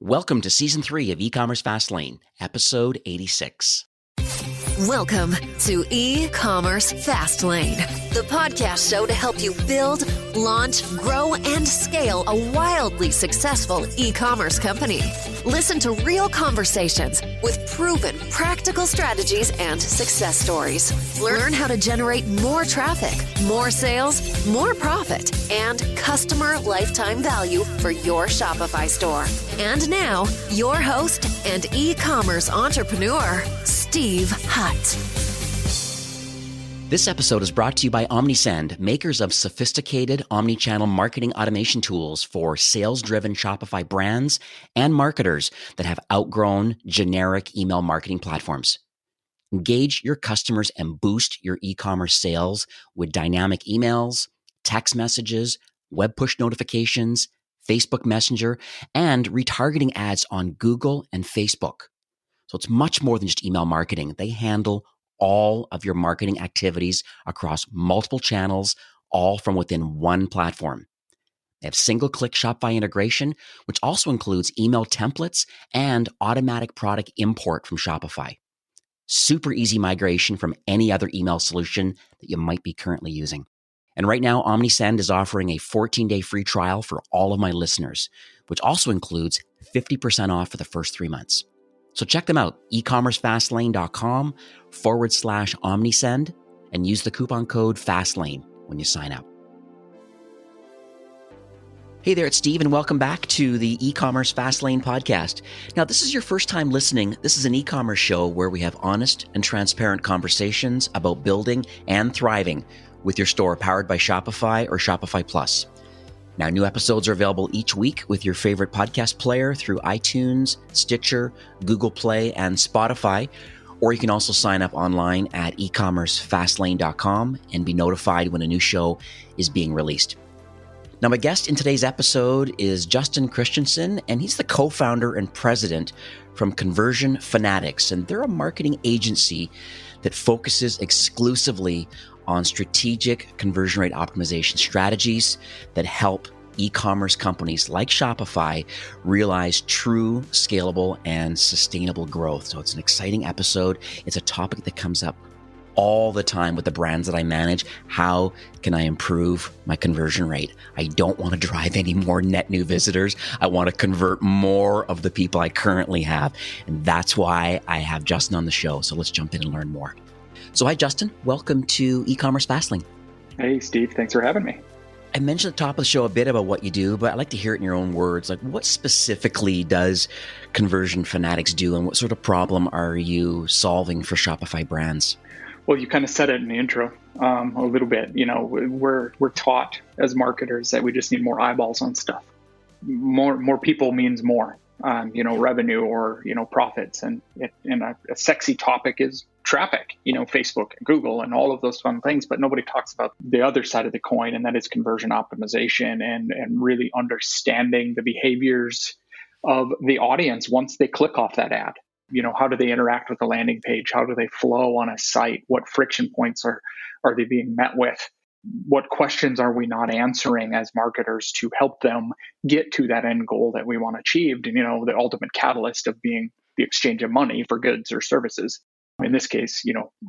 Welcome to Season 3 of E-Commerce Fastlane, Episode 86. Welcome to E-Commerce Fastlane, the podcast show to help you build, launch, grow, and scale a wildly successful e-commerce company. Listen to real conversations with proven practical strategies and success stories. Learn how to generate more traffic, more sales, more profit, and customer lifetime value for your Shopify store. And now, your host and e-commerce entrepreneur, Steve Hutt. This episode is brought to you by Omnisend, makers of sophisticated omni-channel marketing automation tools for sales-driven Shopify brands and marketers that have outgrown generic email marketing platforms. Engage your customers and boost your e-commerce sales with dynamic emails, text messages, web push notifications, Facebook Messenger, and retargeting ads on Google and Facebook. So it's much more than just email marketing. They handle all of your marketing activities across multiple channels, all from within one platform. They have single-click Shopify integration, which also includes email templates and automatic product import from Shopify. Super easy migration from any other email solution that you might be currently using. And right now, Omnisend is offering a 14-day free trial for all of my listeners, which also includes 50% off for the first 3 months. So check them out, ecommercefastlane.com/Omnisend, and use the coupon code FASTLANE when you sign up. Hey there, it's Steve, and welcome back to the E-Commerce Fastlane podcast. Now, this is your first time listening. This is an e-commerce show where we have honest and transparent conversations about building and thriving with your store powered by Shopify or Shopify Plus. Now, new episodes are available each week with your favorite podcast player through iTunes, Stitcher, Google Play, and Spotify. Or you can also sign up online at ecommercefastlane.com and be notified when a new show is being released. Now, my guest in today's episode is Justin Christianson, and he's the co-founder and president from Conversion Fanatics. And they're a marketing agency that focuses exclusively on strategic conversion rate optimization strategies that help e-commerce companies like Shopify realize true, scalable, and sustainable growth. So it's an exciting episode. It's a topic that comes up all the time with the brands that I manage. How can I improve my conversion rate? I don't want to drive any more net new visitors. I want to convert more of the people I currently have. And that's why I have Justin on the show. So let's jump in and learn more. So hi, Justin. Welcome to E-Commerce Fastlane. Hey, Steve. Thanks for having me. I mentioned at the top of the show a bit about what you do, but I'd like to hear it in your own words. Like, what specifically does Conversion Fanatics do, and what sort of problem are you solving for Shopify brands? Well, you kind of said it in the intro a little bit. You know, we're taught as marketers that we just need more eyeballs on stuff. More people means more, revenue or, profits. And a sexy topic is traffic, Facebook and Google and all of those fun things, but nobody talks about the other side of the coin, and that is conversion optimization and really understanding the behaviors of the audience once they click off that ad. How do they interact with the landing page? How do they flow on a site? What friction points are they being met with? What questions are we not answering as marketers to help them get to that end goal that we want achieved? And, the ultimate catalyst of being the exchange of money for goods or services. In this case,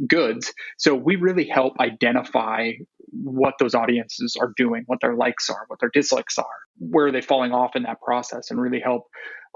goods. So we really help identify what those audiences are doing, what their likes are, what their dislikes are, where are they falling off in that process, and really help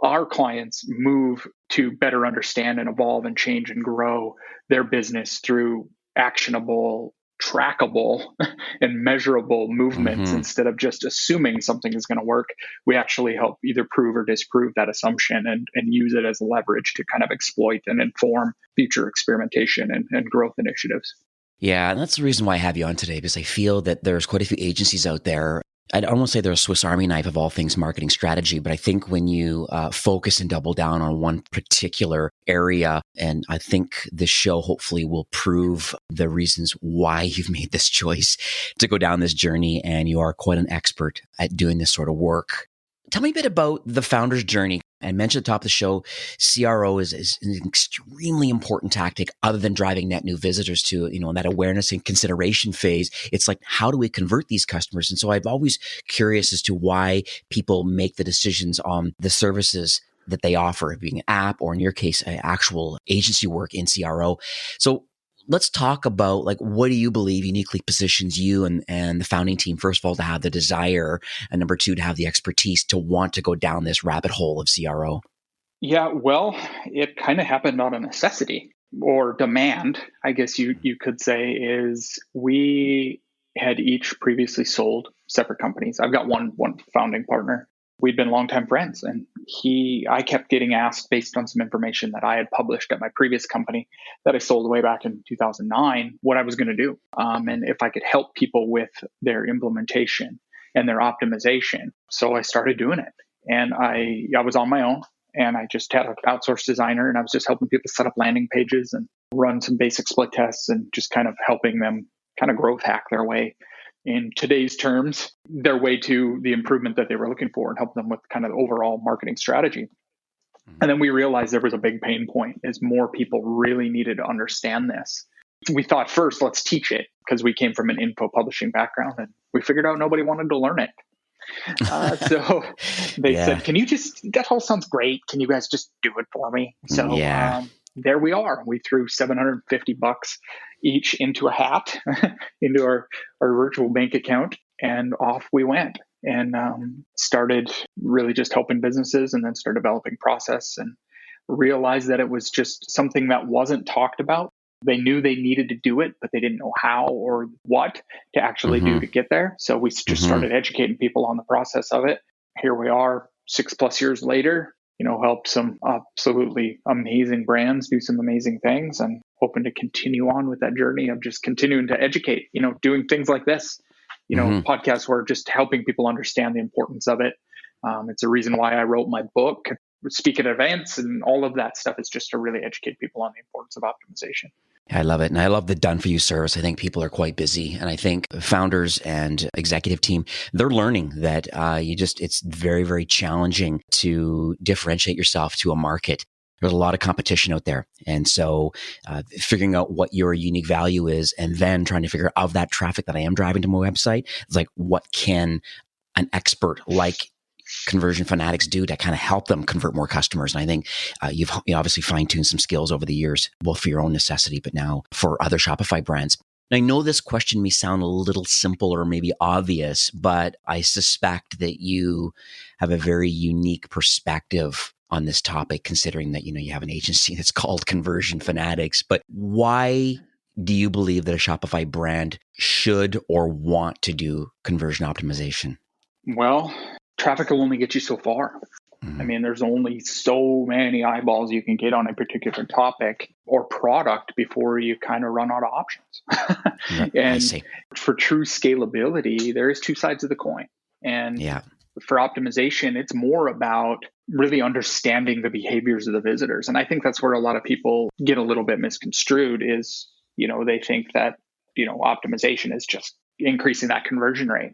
our clients move to better understand and evolve and change and grow their business through actionable, trackable, and measurable movements. Instead of just assuming something is going to work. We actually help either prove or disprove that assumption and use it as leverage to kind of exploit and inform future experimentation and growth initiatives. Yeah, and that's the reason why I have you on today, because I feel that there's quite a few agencies out there. I don't want to say they're a Swiss Army knife of all things marketing strategy, but I think when you focus and double down on one particular area, and I think this show hopefully will prove the reasons why you've made this choice to go down this journey, and you are quite an expert at doing this sort of work. Tell me a bit about the founder's journey. I mentioned at the top of the show, CRO is an extremely important tactic other than driving net new visitors to, in that awareness and consideration phase. It's like, how do we convert these customers? And so I'm always curious as to why people make the decisions on the services that they offer, being an app or in your case, actual agency work in CRO. So let's talk about like, what do you believe uniquely positions you and the founding team, first of all, to have the desire, and number two, to have the expertise to want to go down this rabbit hole of CRO? Yeah, well, it kind of happened out of necessity or demand, I guess you could say, is we had each previously sold separate companies. I've got one founding partner. We'd been longtime friends, and I kept getting asked based on some information that I had published at my previous company that I sold way back in 2009, what I was going to do, and if I could help people with their implementation and their optimization. So I started doing it, and I was on my own, and I just had an outsourced designer, and I was just helping people set up landing pages and run some basic split tests, and just kind of helping them kind of growth hack their way, in today's terms, their way to the improvement that they were looking for, and help them with kind of the overall marketing strategy. And then we realized there was a big pain point, is more people really needed to understand this. We thought first, let's teach it, because we came from an info publishing background, and we figured out nobody wanted to learn it. So they said, that all sounds great. Can you guys just do it for me? So there we are. We threw $750 each into a hat, into our virtual bank account, and off we went, and started really just helping businesses, and then started developing process, and realized that it was just something that wasn't talked about. They knew they needed to do it, but they didn't know how or what to actually do to get there. So we just started educating people on the process of it. Here we are 6+ years later, help some absolutely amazing brands do some amazing things, and hoping to continue on with that journey of just continuing to educate, doing things like this, podcasts where just helping people understand the importance of it. It's a reason why I wrote my book, speak at events, and all of that stuff is just to really educate people on the importance of optimization. I love it. And I love the done for you service. I think people are quite busy. And I think founders and executive team, they're learning that it's very, very challenging to differentiate yourself to a market. There's a lot of competition out there. And so figuring out what your unique value is, and then trying to figure out, of that traffic that I am driving to my website, it's like, what can an expert like Conversion Fanatics do to kind of help them convert more customers? And I think you've obviously fine-tuned some skills over the years, both for your own necessity, but now for other Shopify brands. And I know this question may sound a little simple or maybe obvious, but I suspect that you have a very unique perspective on this topic, considering that, you have an agency that's called Conversion Fanatics. But why do you believe that a Shopify brand should or want to do conversion optimization? Well, traffic will only get you so far. I mean, there's only so many eyeballs you can get on a particular topic or product before you kind of run out of options. And for true scalability, there is two sides of the coin. And for optimization, it's more about really understanding the behaviors of the visitors. And I think that's where a lot of people get a little bit misconstrued is, they think that, optimization is just increasing that conversion rate.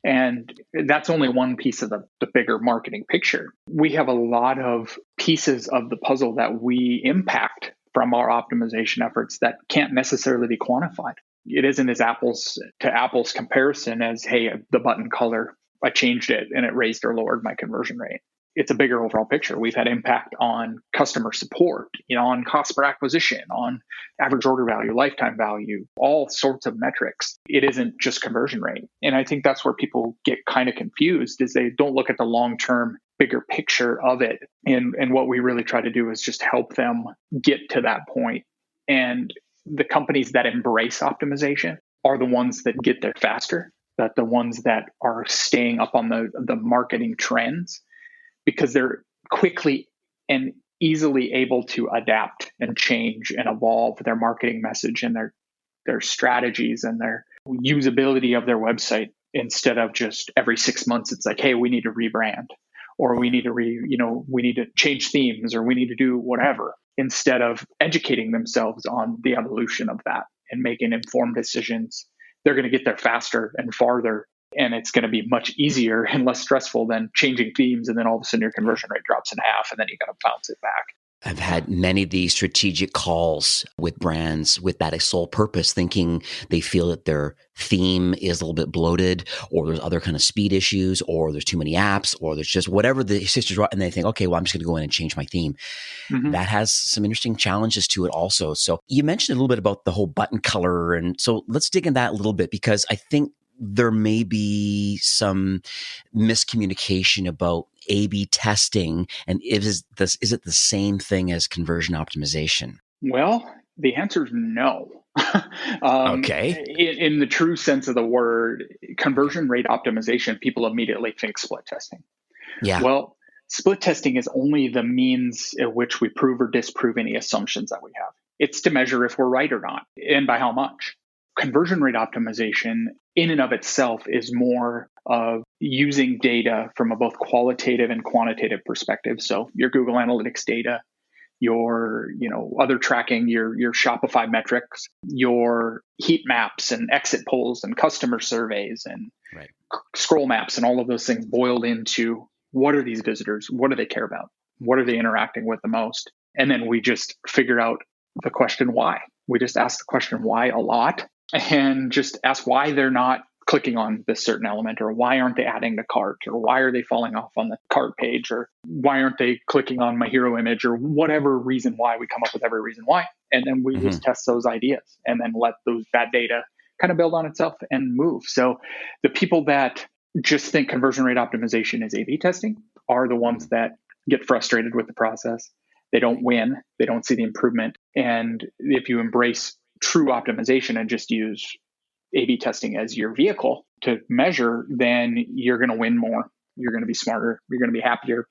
And that's only one piece of the bigger marketing picture. We have a lot of pieces of the puzzle that we impact from our optimization efforts that can't necessarily be quantified. It isn't as apples to apples comparison as, hey, the button color, I changed it and it raised or lowered my conversion rate. It's a bigger overall picture. We've had impact on customer support, on cost per acquisition, on average order value, lifetime value, all sorts of metrics. It isn't just conversion rate. And I think that's where people get kind of confused, is they don't look at the long-term bigger picture of it. And what we really try to do is just help them get to that point. And the companies that embrace optimization are the ones that get there faster, that the ones that are staying up on the marketing trends, because they're quickly and easily able to adapt and change and evolve their marketing message and their strategies and their usability of their website, instead of just every 6 months, it's like, hey, we need to rebrand, or we need to we need to change themes, or we need to do whatever, instead of educating themselves on the evolution of that and making informed decisions. They're going to get there faster and farther. And it's going to be much easier and less stressful than changing themes. And then all of a sudden your conversion rate drops in half, and then you got to bounce it back. I've had many of these strategic calls with brands with that sole purpose, thinking they feel that their theme is a little bit bloated, or there's other kind of speed issues, or there's too many apps, or there's just whatever the sisters are, and they think, okay, well, I'm just going to go in and change my theme. Mm-hmm. That has some interesting challenges to it also. So you mentioned a little bit about the whole button color, and so let's dig in that a little bit, because I think there may be some miscommunication about A/B testing, and is it the same thing as conversion optimization? Well, the answer is no. Okay. In the true sense of the word, conversion rate optimization, people immediately think split testing. Yeah. Well, split testing is only the means at which we prove or disprove any assumptions that we have. It's to measure if we're right or not, and by how much. Conversion rate optimization in and of itself is more of using data from a both qualitative and quantitative perspective. So your Google Analytics data, your other tracking, your Shopify metrics, your heat maps and exit polls and customer surveys and Right. scroll maps and all of those things boiled into what are these visitors? What do they care about? What are they interacting with the most? And then we just figure out the question why. We just ask the question why a lot, and just ask why they're not clicking on this certain element, or why aren't they adding to cart, or why are they falling off on the cart page, or why aren't they clicking on my hero image, or whatever reason why. We come up with every reason why. And then we just test those ideas and then let that data kind of build on itself and move. So the people that just think conversion rate optimization is A/B testing are the ones that get frustrated with the process. They don't win. They don't see the improvement. And if you embrace true optimization and just use A/B testing as your vehicle to measure, then you're going to win more. You're going to be smarter. You're going to be happier.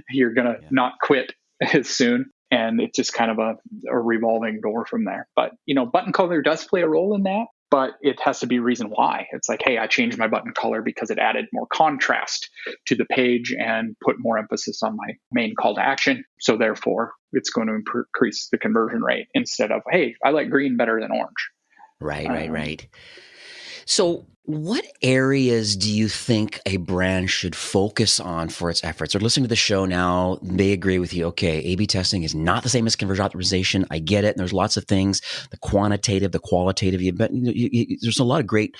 You're going to not quit as soon. And it's just kind of a revolving door from there. But, button color does play a role in that, but it has to be reason why. It's like, hey, I changed my button color because it added more contrast to the page and put more emphasis on my main call to action. So therefore, it's going to increase the conversion rate, instead of, hey, I like green better than orange. Right. So what areas do you think a brand should focus on for its efforts? They're listening to the show now. They agree with you. Okay, A/B testing is not the same as conversion optimization. I get it. And there's lots of things, the quantitative, the qualitative. There's a lot of great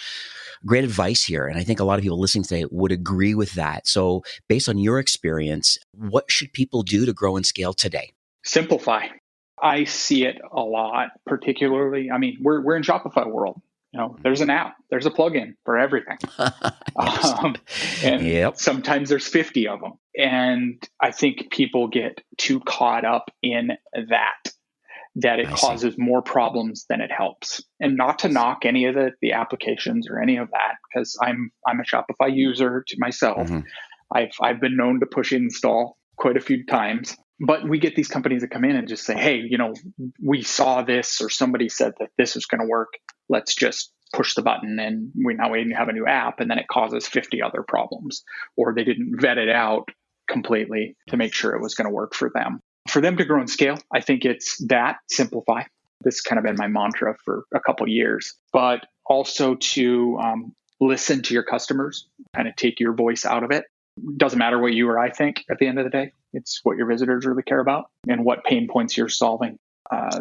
advice here. And I think a lot of people listening today would agree with that. So based on your experience, what should people do to grow and scale today? Simplify. I see it a lot, particularly. I mean, we're in Shopify world. There's an app, there's a plugin for everything. And sometimes there's 50 of them. And I think people get too caught up in that it causes more problems than it helps. And not to knock any of the applications or any of that, because I'm a Shopify user to myself. I've been known to push install quite a few times. But we get these companies that come in and just say, hey, we saw this, or somebody said that this is going to work. Let's just push the button, and we have a new app, and then it causes 50 other problems. Or they didn't vet it out completely to make sure it was going to work for them. For them to grow and scale, I think it's that, simplify. This has kind of been my mantra for a couple of years. But also to listen to your customers, kind of take your voice out of it. Doesn't matter what you or I think at the end of the day. It's what your visitors really care about and what pain points you're solving.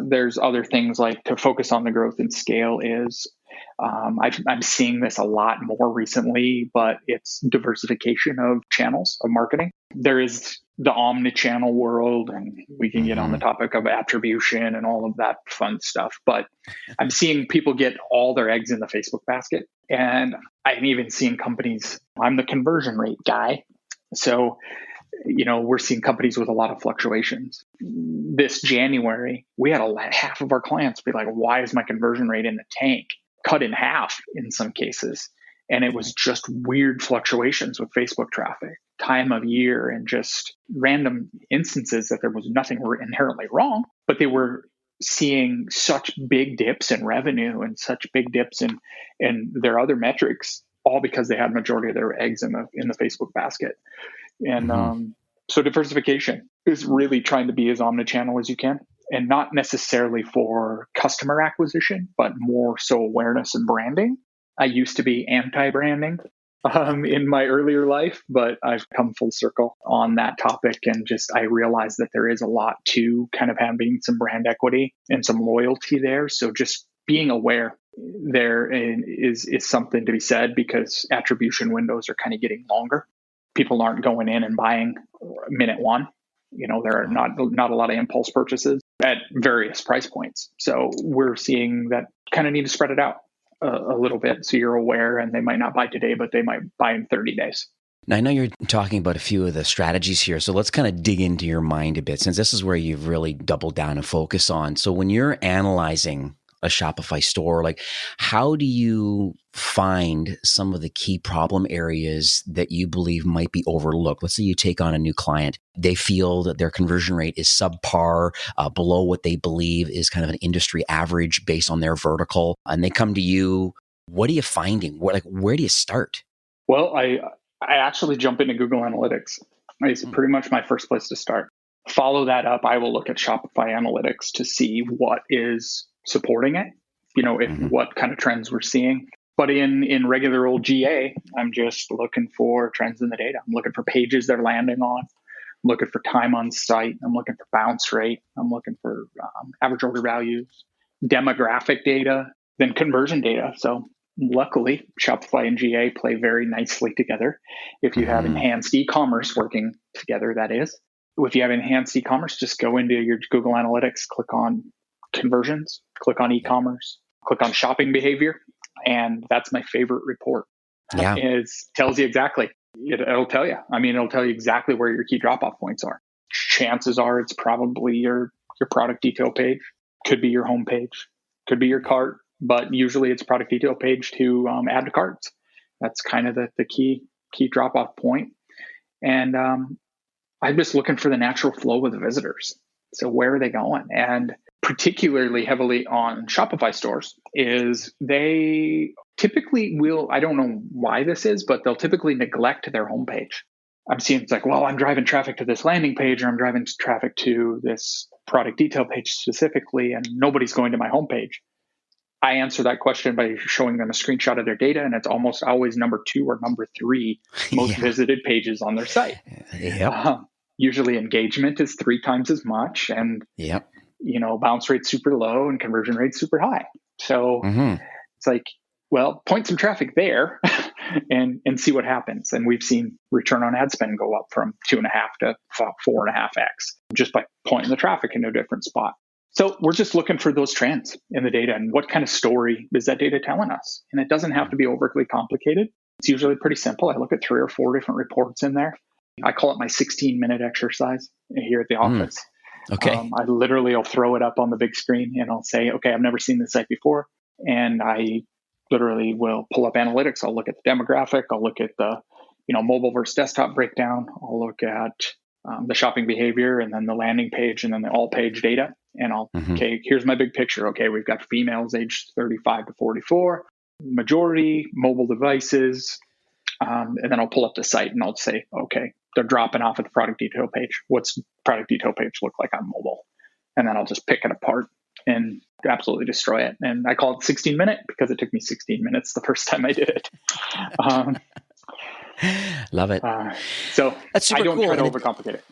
There's other things like to focus on the growth and scale is, I'm seeing this a lot more recently, but it's diversification of channels of marketing. There is the omni-channel world, and we can get on the topic of attribution and all of that fun stuff. But I'm seeing people get all their eggs in the Facebook basket. And I'm even seeing companies, I'm the conversion rate guy. So, we're seeing companies with a lot of fluctuations. This January, we had half of our clients be like, why is my conversion rate in the tank? Cut in half in some cases. And it was just weird fluctuations with Facebook traffic, time of year, and just random instances that there was nothing inherently wrong, but they were seeing such big dips in revenue and such big dips in their other metrics, all because they had majority of their eggs in the Facebook basket. And so diversification is really trying to be as omnichannel as you can, and not necessarily for customer acquisition, but more so awareness and branding. I used to be anti-branding. in my earlier life, but I've come full circle on that topic. And just, I realized that there is a lot to kind of having some brand equity and some loyalty there. So just being aware there is something to be said, because attribution windows are kind of getting longer. People aren't going in and buying minute one. There are not a lot of impulse purchases at various price points. So we're seeing that kind of need to spread it out a little bit, so you're aware, and they might not buy today, but they might buy in 30 days. Now, I know you're talking about a few of the strategies here, so let's kind of dig into your mind a bit, since this is where you've really doubled down and focused on. So when you're analyzing a Shopify store, like, how do you find some of the key problem areas that you believe might be overlooked? Let's say you take on a new client. They feel that their conversion rate is subpar, below what they believe is kind of an industry average based on their vertical, and they come to you. What are you finding? Where do you start? Well, I actually jump into Google Analytics. It's pretty much my first place to start. Follow that up, I will look at Shopify Analytics to see what is supporting it, what kind of trends we're seeing. But in regular old GA, I'm just looking for trends in the data. I'm looking for pages they're landing on. I'm looking for time on site. I'm looking for bounce rate. I'm looking for average order values, demographic data, then conversion data. So luckily, Shopify and GA play very nicely together. If you have enhanced e-commerce working together, that is. If you have enhanced e-commerce, just go into your Google Analytics, click on conversions, click on e-commerce, click on shopping behavior. And that's my favorite report. Yeah. It tells you exactly. It'll tell you. It'll tell you exactly where your key drop-off points are. Chances are it's probably your product detail page. Could be your home page. Could be your cart. But usually it's product detail page to add to carts. That's kind of the key drop-off point. And I'm just looking for the natural flow of the visitors. So where are they going? And particularly heavily on Shopify stores is they typically will, I don't know why this is, but they'll typically neglect their homepage. I'm seeing it's like, well, I'm driving traffic to this landing page, or I'm driving traffic to this product detail page specifically, and nobody's going to my homepage. I answer that question by showing them a screenshot of their data, and it's almost always number 2 or number 3 most visited pages on their site. Yep. Usually engagement is 3 times as much, and bounce rate's super low and conversion rate's super high. So it's like, well, point some traffic there and see what happens. And we've seen return on ad spend go up from 2.5 to 4.5x just by pointing the traffic into a different spot. So we're just looking for those trends in the data, and what kind of story is that data telling us? And it doesn't have to be overly complicated. It's usually pretty simple. I look at 3 or 4 different reports in there. I call it my 16-minute exercise here at the office. Okay. I'll throw it up on the big screen, and I'll say, okay, I've never seen this site before. And I literally will pull up analytics. I'll look at the demographic. I'll look at the, mobile versus desktop breakdown. I'll look at the shopping behavior, and then the landing page, and then the all page data. And okay, here's my big picture. Okay, we've got females aged 35 to 44, majority mobile devices. And then I'll pull up the site and I'll say, okay, they're dropping off at the product detail page. What's the product detail page look like on mobile? And then I'll just pick it apart and absolutely destroy it. And I call it 16-minute because it took me 16 minutes the first time I did it. Love it. So that's super I don't cool. try to overcomplicate it.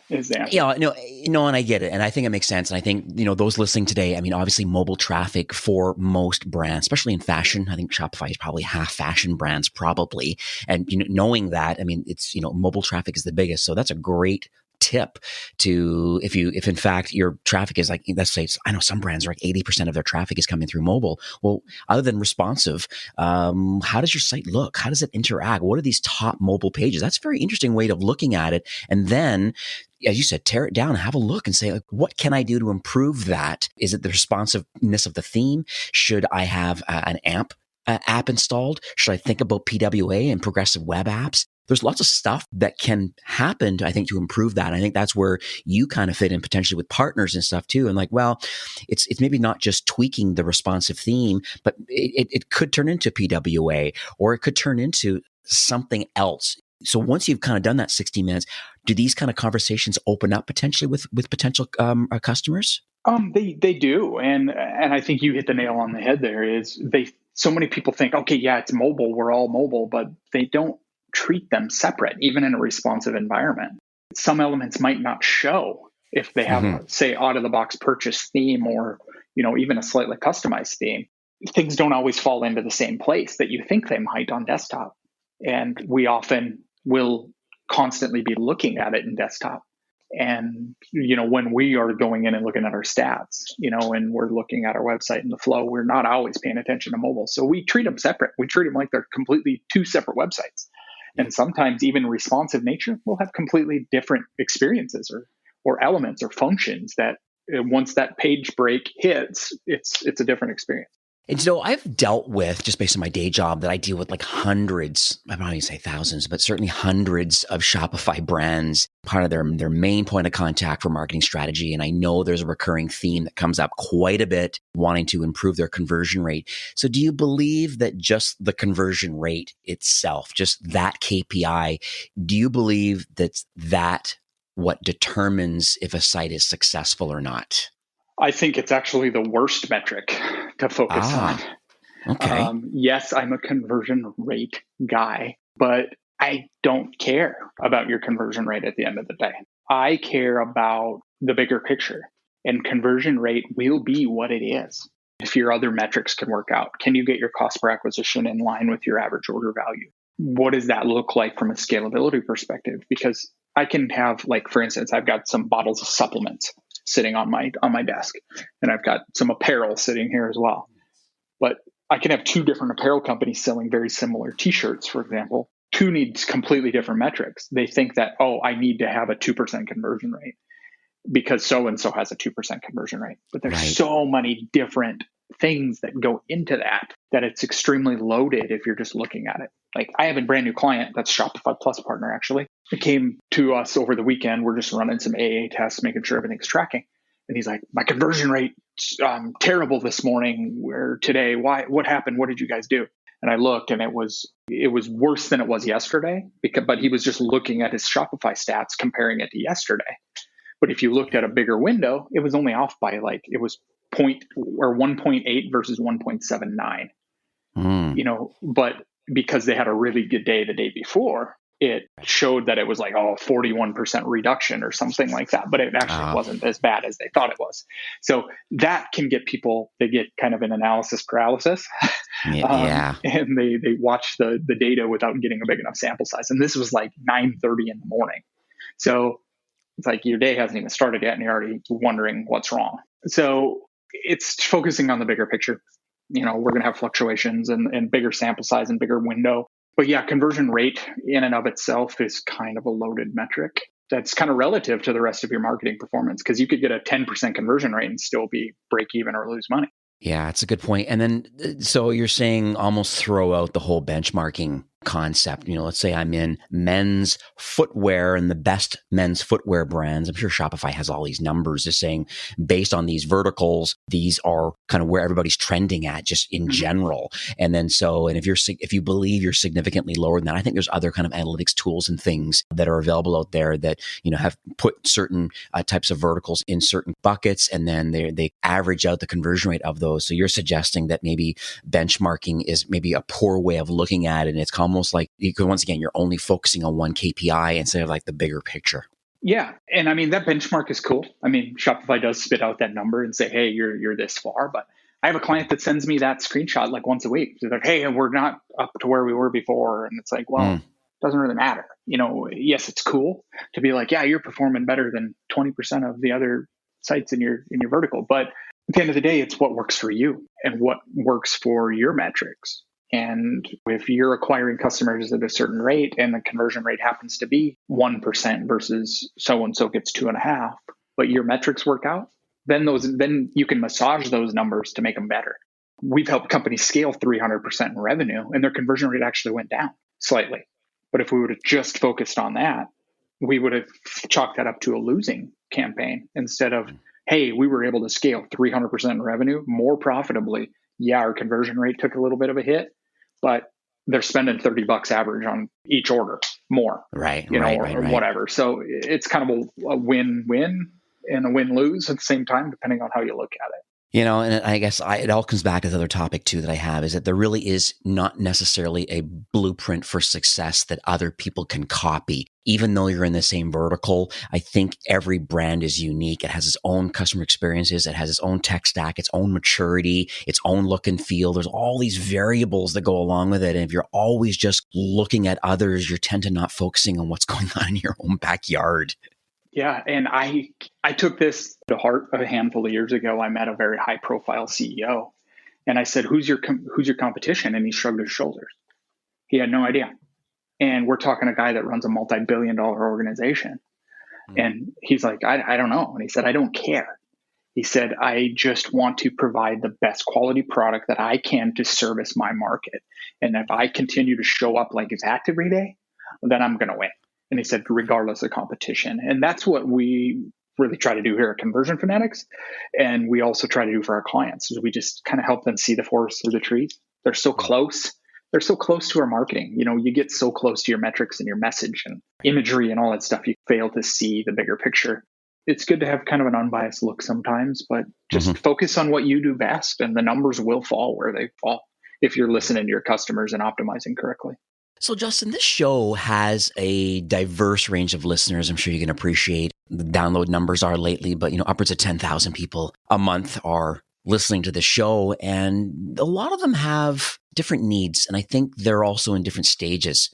Is the answer. And I get it. And I think it makes sense. And I think, those listening today, obviously mobile traffic for most brands, especially in fashion, I think Shopify is probably half fashion brands probably. And, knowing that, it's, mobile traffic is the biggest. So that's a great tip to, if in fact your traffic is like, let's say, I know some brands are like 80% of their traffic is coming through mobile. Well, other than responsive, how does your site look? How does it interact? What are these top mobile pages? That's a very interesting way of looking at it. And then, as you said, tear it down and have a look and say, like, what can I do to improve that? Is it the responsiveness of the theme? Should I have an app installed? Should I think about PWA and progressive web apps? There's lots of stuff that can happen, I think, to improve that. And I think that's where you kind of fit in potentially with partners and stuff too. And like, well, it's maybe not just tweaking the responsive theme, but it could turn into PWA, or it could turn into something else. So once you've kind of done that 60 minutes, do these kind of conversations open up potentially with potential customers? They do. And I think you hit the nail on the head there. Is they so many people think, okay, yeah, it's mobile. We're all mobile, but they don't treat them separate, even in a responsive environment. Some elements might not show if they have, say, out of the box purchase theme or, even a slightly customized theme. Things don't always fall into the same place that you think they might on desktop. And we often will constantly be looking at it in desktop. And, when we are going in and looking at our stats, and we're looking at our website and the flow, we're not always paying attention to mobile. So we treat them separate. We treat them like they're completely two separate websites. And sometimes even responsive nature will have completely different experiences or elements or functions that once that page break hits, it's a different experience. And so I've dealt with, just based on my day job, that I deal with like hundreds, I don't even say thousands, but certainly hundreds of Shopify brands, part of their main point of contact for marketing strategy. And I know there's a recurring theme that comes up quite a bit, wanting to improve their conversion rate. So do you believe that just the conversion rate itself, just that KPI, do you believe that what determines if a site is successful or not? I think it's actually the worst metric to focus on. Okay. Yes, I'm a conversion rate guy, but I don't care about your conversion rate at the end of the day. I care about the bigger picture, and conversion rate will be what it is. If your other metrics can work out, can you get your cost per acquisition in line with your average order value? What does that look like from a scalability perspective? Because I can have, like, for instance, I've got some bottles of supplements sitting on my desk, and I've got some apparel sitting here as well. But I can have two different apparel companies selling very similar t-shirts, for example. Two needs completely different metrics. They think that, I need to have a 2% conversion rate because so-and-so has a 2% conversion rate. But there's so many different things that go into that it's extremely loaded if you're just looking at it. Like, I have a brand new client that's Shopify Plus partner, actually. It came to us over the weekend. We're just running some AA tests, making sure everything's tracking. And he's like, my conversion rate's terrible this morning or today. Why? What happened? What did you guys do? And I looked, and it was worse than it was yesterday. But he was just looking at his Shopify stats, comparing it to yesterday. But if you looked at a bigger window, it was only off by it was 1.8 versus 1.79. But because they had a really good day the day before, it showed that it was 41% reduction or something like that. But it actually wasn't as bad as they thought it was. So that can get people, they get kind of an analysis paralysis. And they watch the data without getting a big enough sample size. And this was 9:30 in the morning. So it's like your day hasn't even started yet and you're already wondering what's wrong. So it's focusing on the bigger picture. We're going to have fluctuations and bigger sample size and bigger window. But yeah, conversion rate in and of itself is kind of a loaded metric. That's kind of relative to the rest of your marketing performance, because you could get a 10% conversion rate and still be break even or lose money. Yeah, that's a good point. And then, so you're saying almost throw out the whole benchmarking concept. Let's say I'm in men's footwear and the best men's footwear brands. I'm sure Shopify has all these numbers just saying, based on these verticals, these are kind of where everybody's trending at just in general. And then if you believe you're significantly lower than that, I think there's other kind of analytics tools and things that are available out there that, have put certain types of verticals in certain buckets, and then they average out the conversion rate of those. So you're suggesting that maybe benchmarking is maybe a poor way of looking at it. And it's almost like once again, you're only focusing on one KPI instead of the bigger picture. Yeah. And I mean, that benchmark is cool. I mean, Shopify does spit out that number and say, hey, you're this far. But I have a client that sends me that screenshot once a week. They're like, hey, we're not up to where we were before. And it's well, it doesn't really matter. Yes, it's cool to be yeah, you're performing better than 20% of the other sites in your vertical. But at the end of the day, it's what works for you and what works for your metrics. And if you're acquiring customers at a certain rate and the conversion rate happens to be 1% versus so-and-so gets 2.5%, but your metrics work out, then you can massage those numbers to make them better. We've helped companies scale 300% in revenue, and their conversion rate actually went down slightly. But if we would have just focused on that, we would have chalked that up to a losing campaign instead of, hey, we were able to scale 300% in revenue more profitably. Yeah, our conversion rate took a little bit of a hit, but they're spending $30 average on each order more, right? Or whatever. So it's kind of a win-win and a win-lose at the same time, depending on how you look at it. And I guess it all comes back to the other topic too that I have is that there really is not necessarily a blueprint for success that other people can copy. Even though you're in the same vertical, I think every brand is unique. It has its own customer experiences. It has its own tech stack, its own maturity, its own look and feel. There's all these variables that go along with it. And if you're always just looking at others, you tend to not focusing on what's going on in your own backyard. Yeah, and I took this to heart a handful of years ago. I met a very high profile CEO, and I said, "Who's your competition?" And he shrugged his shoulders. He had no idea. And we're talking a guy that runs a multi-billion-dollar organization, and he's like, "I don't know." And he said, "I don't care." He said, "I just want to provide the best quality product that I can to service my market, and if I continue to show up like that every day, then I'm going to win." And he said, regardless of competition. And that's what we really try to do here at Conversion Fanatics. And we also try to do for our clients is we just kind of help them see the forest through the trees. They're so close. They're so close to our marketing. You get so close to your metrics and your message and imagery and all that stuff. You fail to see the bigger picture. It's good to have kind of an unbiased look sometimes, but just focus on what you do best and the numbers will fall where they fall if you're listening to your customers and optimizing correctly. So, Justin, this show has a diverse range of listeners. I'm sure you can appreciate the download numbers are lately, but upwards of 10,000 people a month are listening to the show, and a lot of them have different needs, and I think they're also in different stages.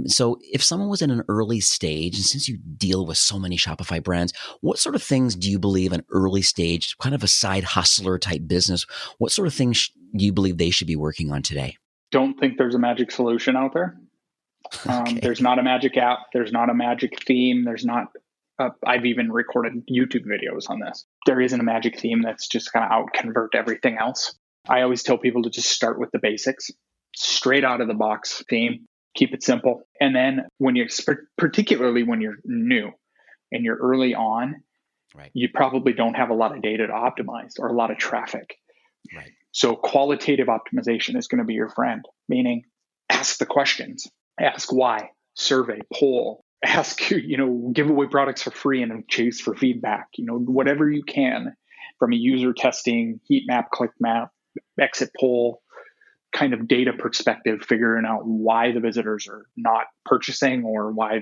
So, if someone was in an early stage, and since you deal with so many Shopify brands, what sort of things do you believe an early stage, kind of a side hustler type business, what sort of things do you believe they should be working on today? Don't think there's a magic solution out there. Okay. There's not a magic app. There's not a magic theme. There's not, I've even recorded YouTube videos on this. There isn't a magic theme that's just going to out convert everything else. I always tell people to just start with the basics, straight out of the box theme, keep it simple. And then particularly when you're new and you're early on, right, you probably don't have a lot of data to optimize or a lot of traffic. Right. So qualitative optimization is going to be your friend, meaning ask the questions. Ask why, survey, poll, ask, give away products for free and then chase for feedback, whatever you can from a user testing, heat map, click map, exit poll kind of data perspective, figuring out why the visitors are not purchasing or why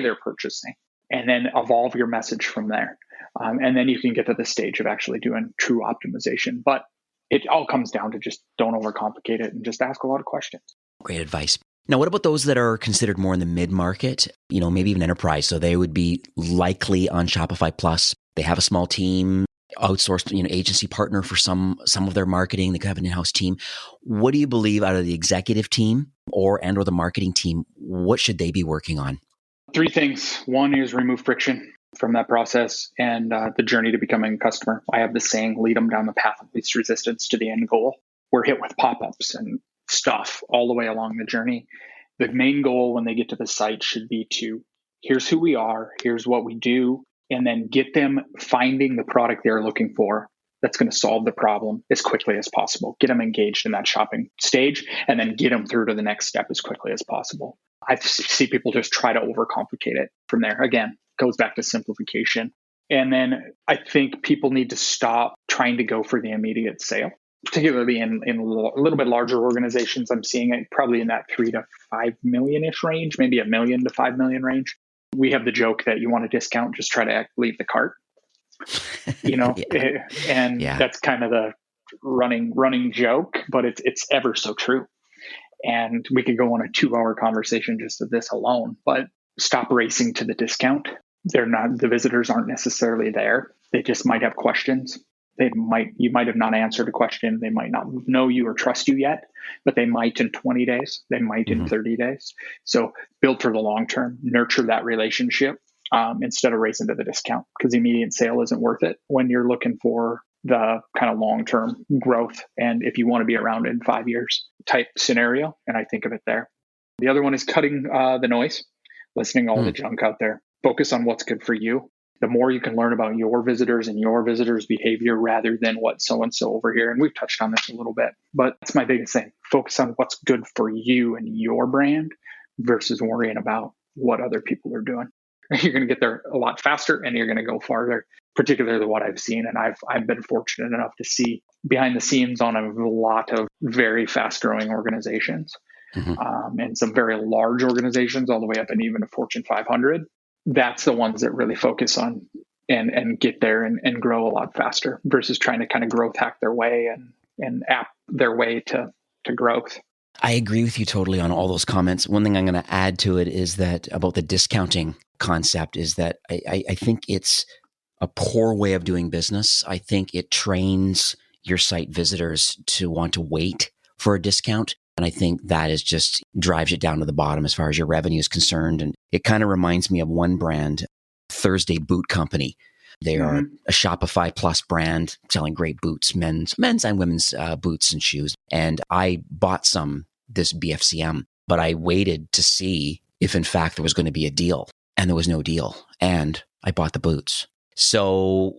they're purchasing, and then evolve your message from there. And then you can get to the stage of actually doing true optimization. But it all comes down to just don't overcomplicate it and just ask a lot of questions. Great advice. Now, what about those that are considered more in the mid-market, maybe even enterprise? So they would be likely on Shopify Plus. They have a small team, outsourced, agency partner for some of their marketing. They could have an in-house team. What do you believe out of the executive team or the marketing team? What should they be working on? 3 things. One is remove friction from that process and the journey to becoming a customer. I have the saying, lead them down the path of least resistance to the end goal. We're hit with pop-ups and stuff all the way along the journey. The main goal when they get to the site should be to, here's who we are, here's what we do, and then get them finding the product they're looking for that's going to solve the problem as quickly as possible. Get them engaged in that shopping stage and then get them through to the next step as quickly as possible. I see people just try to overcomplicate it from there. Again, goes back to simplification. And then I think people need to stop trying to go for the immediate sale. Particularly in a little bit larger organizations, I'm seeing it probably in that 3 to 5 million-ish range, maybe $1 million to 5 million range. We have the joke that you want a discount, just try to leave the cart, That's kind of the running joke, but it's ever so true. And we could go on a 2-hour conversation just of this alone, but stop racing to the discount. The visitors aren't necessarily there. They just might have questions. You might have not answered a question. They might not know you or trust you yet, but they might in 20 days. They might in 30 days. So build for the long term, nurture that relationship instead of racing to the discount, because the immediate sale isn't worth it when you're looking for the kind of long-term growth. And if you want to be around in 5 years type scenario, and I think of it there. The other one is cutting the noise, listening to all the junk out there. Focus on what's good for you. The more you can learn about your visitors and your visitors' behavior rather than what so-and-so over here. And we've touched on this a little bit, but that's my biggest thing. Focus on what's good for you and your brand versus worrying about what other people are doing. You're going to get there a lot faster and you're going to go farther, particularly what I've seen. And I've been fortunate enough to see behind the scenes on a lot of very fast growing organizations, and some very large organizations all the way up and even to Fortune 500. That's the ones that really focus on and get there and grow a lot faster versus trying to kind of growth hack their way and app their way to growth. I agree with you totally on all those comments. One thing I'm going to add to it is that about the discounting concept is that I think it's a poor way of doing business. I think it trains your site visitors to want to wait for a discount. And I think that is just drives it down to the bottom as far as your revenue is concerned. And it kind of reminds me of one brand, Thursday Boot Company. They are a Shopify Plus brand selling great boots, men's and women's boots and shoes. And I bought this BFCM, but I waited to see if in fact there was going to be a deal, and there was no deal. And I bought the boots. So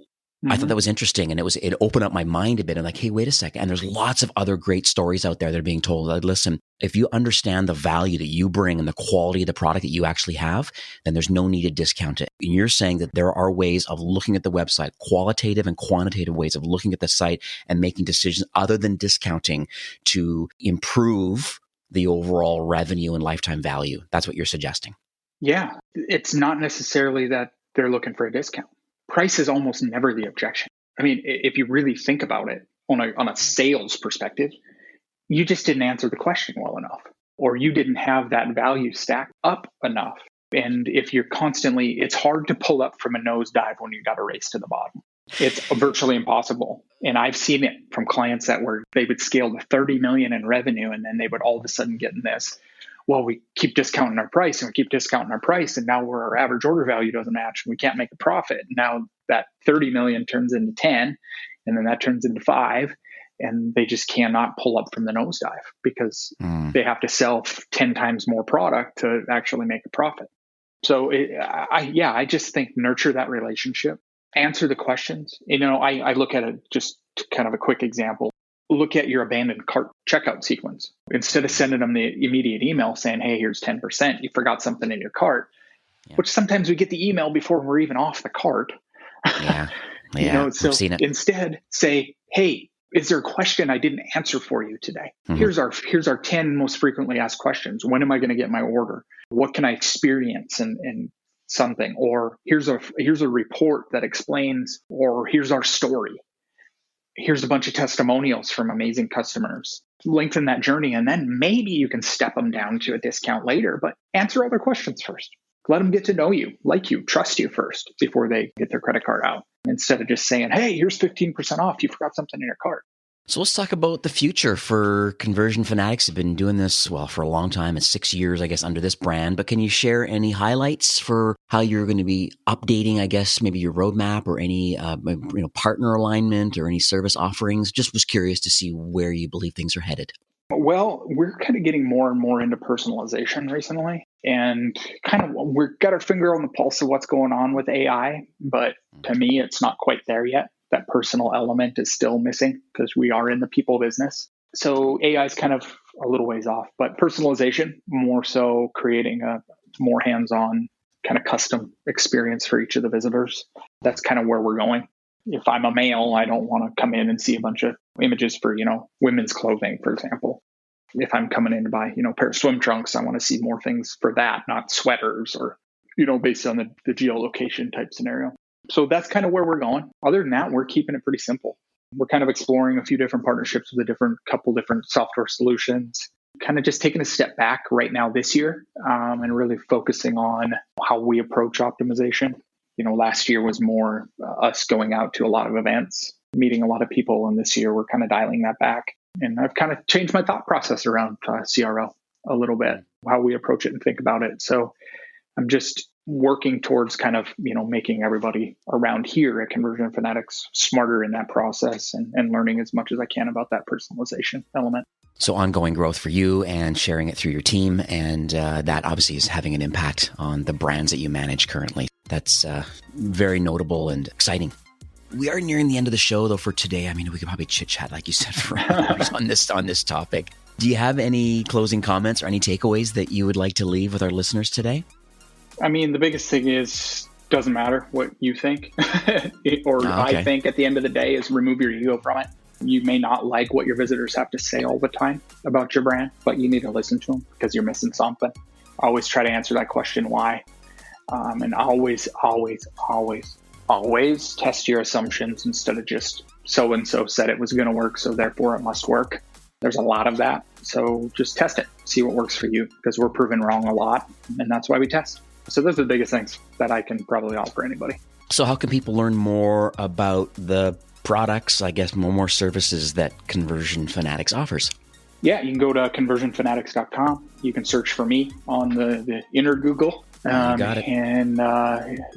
I thought that was interesting, and it opened up my mind a bit. I'm like, hey, wait a second. And there's lots of other great stories out there that are being told. Like, listen, if you understand the value that you bring and the quality of the product that you actually have, then there's no need to discount it. And you're saying that there are ways of looking at the website, qualitative and quantitative ways of looking at the site and making decisions other than discounting to improve the overall revenue and lifetime value. That's what you're suggesting. Yeah. It's not necessarily that they're looking for a discount. Price is almost never the objection. I mean, if you really think about it on a sales perspective, you just didn't answer the question well enough, or you didn't have that value stacked up enough. And if you're constantly, it's hard to pull up from a nosedive when you got a race to the bottom. It's virtually impossible. And I've seen it from clients they would scale to 30 million in revenue, and then they would all of a sudden get in this, well, we keep discounting our price and we keep discounting our price, and now our average order value doesn't match and we can't make a profit. Now that 30 million turns into 10, and then that turns into 5, and they just cannot pull up from the nosedive because they have to sell 10 times more product to actually make a profit. So I just think nurture that relationship, answer the questions. I look at it, just kind of a quick example. Look at your abandoned cart checkout sequence. Instead of sending them the immediate email saying, hey, here's 10%, you forgot something in your cart, which sometimes we get the email before we're even off the cart. Yeah. So I've seen it. Instead say, hey, is there a question I didn't answer for you today? Here's our 10 most frequently asked questions. When am I going to get my order? What can I experience and something? Or here's a report that explains, or here's our story. Here's a bunch of testimonials from amazing customers. Lengthen that journey, and then maybe you can step them down to a discount later, but answer all their questions first. Let them get to know you, like you, trust you first before they get their credit card out, instead of just saying, hey, here's 15% off. You forgot something in your cart. So let's talk about the future for Conversion Fanatics. Have been doing this, for a long time. It's 6 years, I guess, under this brand. But can you share any highlights for how you're going to be updating, I guess, maybe your roadmap or any partner alignment or any service offerings? Just was curious to see where you believe things are headed. Well, we're kind of getting more and more into personalization recently, and we've got our finger on the pulse of what's going on with AI. But to me, it's not quite there yet. That personal element is still missing because we are in the people business. So AI is kind of a little ways off, but personalization, more so creating a more hands-on kind of custom experience for each of the visitors. That's kind of where we're going. If I'm a male, I don't want to come in and see a bunch of images for, women's clothing, for example. If I'm coming in to buy, a pair of swim trunks, I want to see more things for that, not sweaters or, based on the geolocation type scenario. So that's kind of where we're going. Other than that, we're keeping it pretty simple. We're kind of exploring a few different partnerships with a couple different software solutions, kind of just taking a step back right now this year and really focusing on how we approach optimization. Last year was more us going out to a lot of events, meeting a lot of people. And this year we're kind of dialing that back. And I've kind of changed my thought process around CRO a little bit, how we approach it and think about it. So I'm just working towards kind of, making everybody around here at Conversion Fanatics smarter in that process and learning as much as I can about that personalization element. So ongoing growth for you and sharing it through your team. And that obviously is having an impact on the brands that you manage currently. That's very notable and exciting. We are nearing the end of the show, though, for today. I mean, we could probably chit-chat, like you said, for hours on this topic. Do you have any closing comments or any takeaways that you would like to leave with our listeners today? I mean, the biggest thing is, doesn't matter what you think or I think at the end of the day, is remove your ego from it. You may not like what your visitors have to say all the time about your brand, but you need to listen to them because you're missing something. Always try to answer that question, why? And always test your assumptions instead of just so-and-so said it was going to work, so therefore it must work. There's a lot of that. So just test it, see what works for you, because we're proven wrong a lot, and that's why we test. So those are the biggest things that I can probably offer anybody. So how can people learn more about the products, I guess, more services that Conversion Fanatics offers? Yeah, you can go to conversionfanatics.com. You can search for me on the inner Google. You got it. And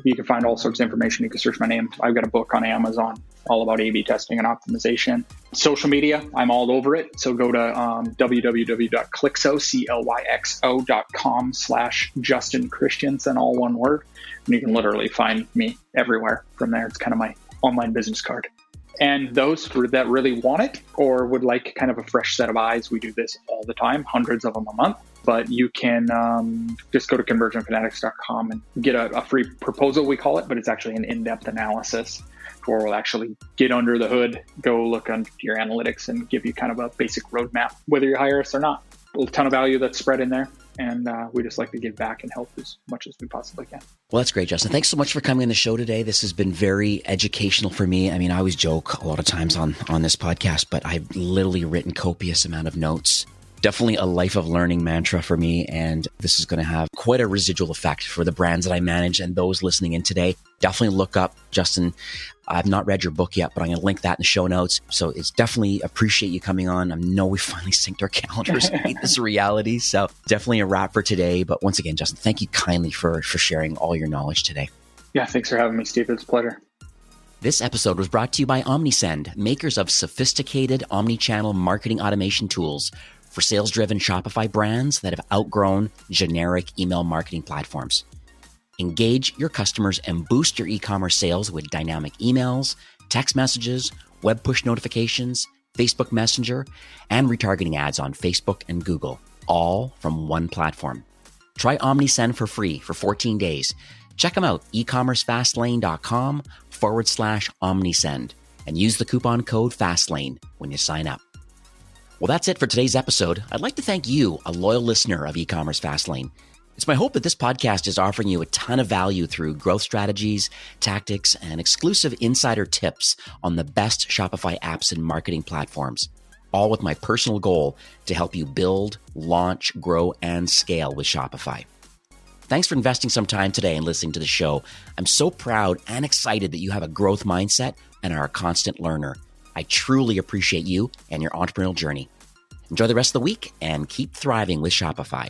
you can find all sorts of information. You can search my name. I've got a book on Amazon all about A/B testing and optimization. Social media, I'm all over it. So go to www.clixo.com/Justin Christianson, all one word. And you can literally find me everywhere from there. It's kind of my online business card. And those that really want it or would like kind of a fresh set of eyes, we do this all the time, hundreds of them a month. But you can just go to conversionfanatics.com and get a free proposal, we call it, but it's actually an in-depth analysis where we'll actually get under the hood, go look under your analytics and give you kind of a basic roadmap, whether you hire us or not. A ton of value that's spread in there. And we just like to give back and help as much as we possibly can. Well, that's great, Justin. Thanks so much for coming on the show today. This has been very educational for me. I mean, I always joke a lot of times on this podcast, but I've literally written copious amount of notes. Definitely a life of learning mantra for me. And this is going to have quite a residual effect for the brands that I manage and those listening in today. Definitely look up Justin. I've not read your book yet, but I'm going to link that in the show notes. So it's definitely appreciate you coming on. I know we finally synced our calendars and made this a reality. So definitely a wrap for today. But once again, Justin, thank you kindly for sharing all your knowledge today. Yeah, thanks for having me, Steve. It's a pleasure. This episode was brought to you by Omnisend, makers of sophisticated omni-channel marketing automation tools for sales-driven Shopify brands that have outgrown generic email marketing platforms. Engage your customers and boost your e-commerce sales with dynamic emails, text messages, web push notifications, Facebook Messenger, and retargeting ads on Facebook and Google, all from one platform. Try Omnisend for free for 14 days. Check them out, ecommercefastlane.com/Omnisend, and use the coupon code FASTLANE when you sign up. Well, that's it for today's episode. I'd like to thank you, a loyal listener of E-commerce Fastlane. It's my hope that this podcast is offering you a ton of value through growth strategies, tactics, and exclusive insider tips on the best Shopify apps and marketing platforms, all with my personal goal to help you build, launch, grow, and scale with Shopify. Thanks for investing some time today and listening to the show. I'm so proud and excited that you have a growth mindset and are a constant learner. I truly appreciate you and your entrepreneurial journey. Enjoy the rest of the week and keep thriving with Shopify.